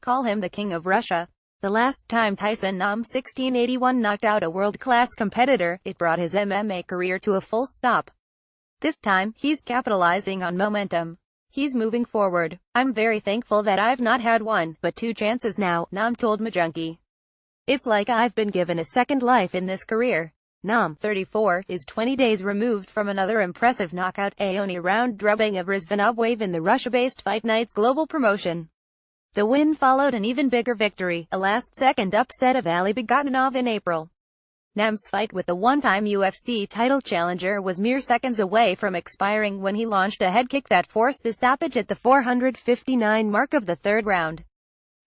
call him the King of Russia. The last time Tyson Nam 1681 knocked out a world-class competitor, it brought his MMA career to a full stop. This time, he's capitalizing on momentum. He's moving forward. I'm very thankful that I've not had one, but two chances now, Nam told MaJunkie. It's like I've been given a second life in this career. Nam, 34, is 20 days removed from another impressive knockout, a only round drubbing of Rizvanov in the Russia-based Fight Night's global promotion. The win followed an even bigger victory, a last-second upset of Ali Bogdanov in April. Nam's fight with the one-time UFC title challenger was mere seconds away from expiring when he launched a head kick that forced a stoppage at the 459 mark of the third round.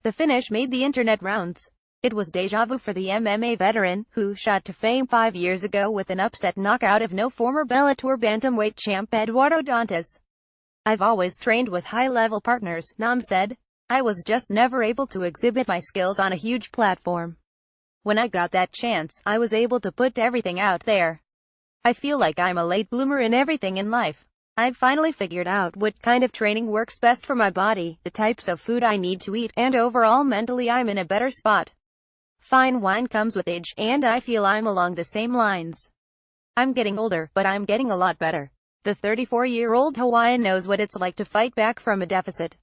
The finish made the internet rounds. It was déjà vu for the MMA veteran, who shot to fame 5 years ago with an upset knockout of no former Bellator bantamweight champ Eduardo Dantas. I've always trained with high-level partners, Nam said. I was just never able to exhibit my skills on a huge platform. When I got that chance, I was able to put everything out there. I feel like I'm a late bloomer in everything in life. I've finally figured out what kind of training works best for my body, the types of food I need to eat, and overall mentally I'm in a better spot. Fine wine comes with age, and I feel I'm along the same lines. I'm getting older, but I'm getting a lot better. The 34-year-old Hawaiian knows what it's like to fight back from a deficit.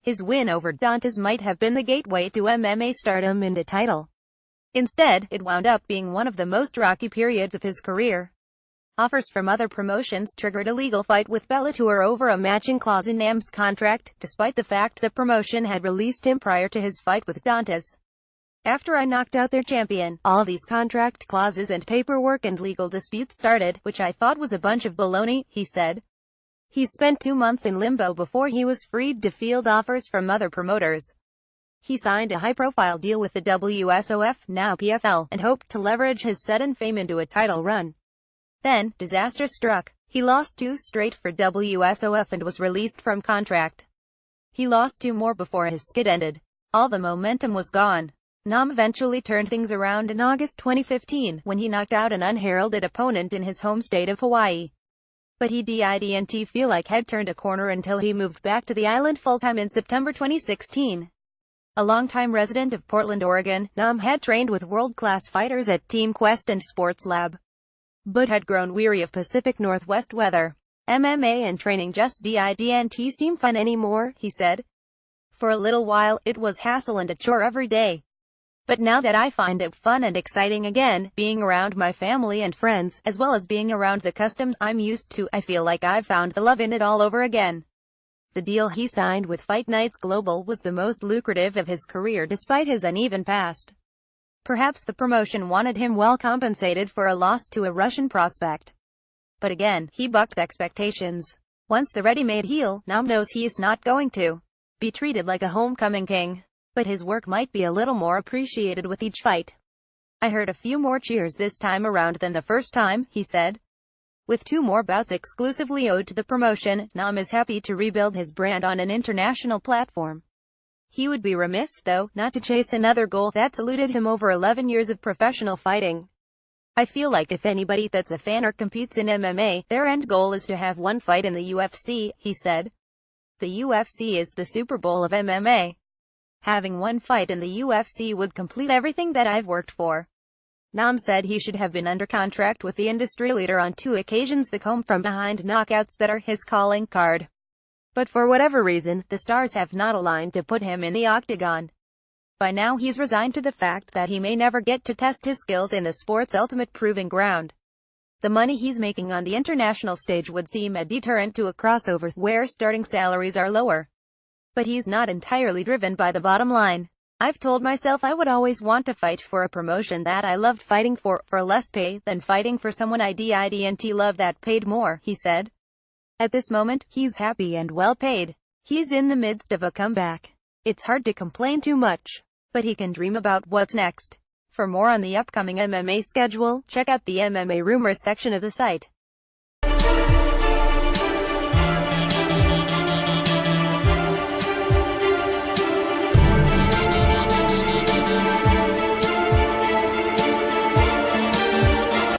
His win over Dantas might have been the gateway to MMA stardom and a title. Instead, it wound up being one of the most rocky periods of his career. Offers from other promotions triggered a legal fight with Bellator over a matching clause in Nam's contract, despite the fact the promotion had released him prior to his fight with Dantas. After I knocked out their champion, all these contract clauses and paperwork and legal disputes started, which I thought was a bunch of baloney, he said. He spent 2 months in limbo before he was freed to field offers from other promoters. He signed a high-profile deal with the WSOF, now PFL, and hoped to leverage his sudden fame into a title run. Then, disaster struck. He lost 2 straight for WSOF and was released from contract. He lost 2 more before his skid ended. All the momentum was gone. Nam eventually turned things around in August 2015, when he knocked out an unheralded opponent in his home state of Hawaii. But he didn't feel like he'd turned a corner until he moved back to the island full-time in September 2016. A longtime resident of Portland, Oregon, Nam had trained with world-class fighters at Team Quest and Sports Lab, but had grown weary of Pacific Northwest weather. MMA and training just didn't seem fun anymore, he said. For a little while, it was hassle and a chore every day. But now that I find it fun and exciting again, being around my family and friends, as well as being around the customs I'm used to, I feel like I've found the love in it all over again. The deal he signed with Fight Nights Global was the most lucrative of his career despite his uneven past. Perhaps the promotion wanted him well compensated for a loss to a Russian prospect. But again, he bucked expectations. Once the ready-made heel, Nam knows he's not going to be treated like a homecoming king. But his work might be a little more appreciated with each fight. I heard a few more cheers this time around than the first time, he said. With 2 more bouts exclusively owed to the promotion, Nam is happy to rebuild his brand on an international platform. He would be remiss, though, not to chase another goal that's eluded him over 11 years of professional fighting. I feel like if anybody that's a fan or competes in MMA, their end goal is to have one fight in the UFC, he said. The UFC is the Super Bowl of MMA. Having one fight in the UFC would complete everything that I've worked for. Nam said he should have been under contract with the industry leader on 2 occasions, the come-from-behind knockouts that are his calling card. But for whatever reason, the stars have not aligned to put him in the octagon. By now he's resigned to the fact that he may never get to test his skills in the sport's ultimate proving ground. The money he's making on the international stage would seem a deterrent to a crossover, where starting salaries are lower. But he's not entirely driven by the bottom line. I've told myself I would always want to fight for a promotion that I loved fighting for less pay than fighting for someone I didn't love that paid more, he said. At this moment, he's happy and well paid. He's in the midst of a comeback. It's hard to complain too much, but he can dream about what's next. For more on the upcoming MMA schedule, check out the MMA Rumors section of the site.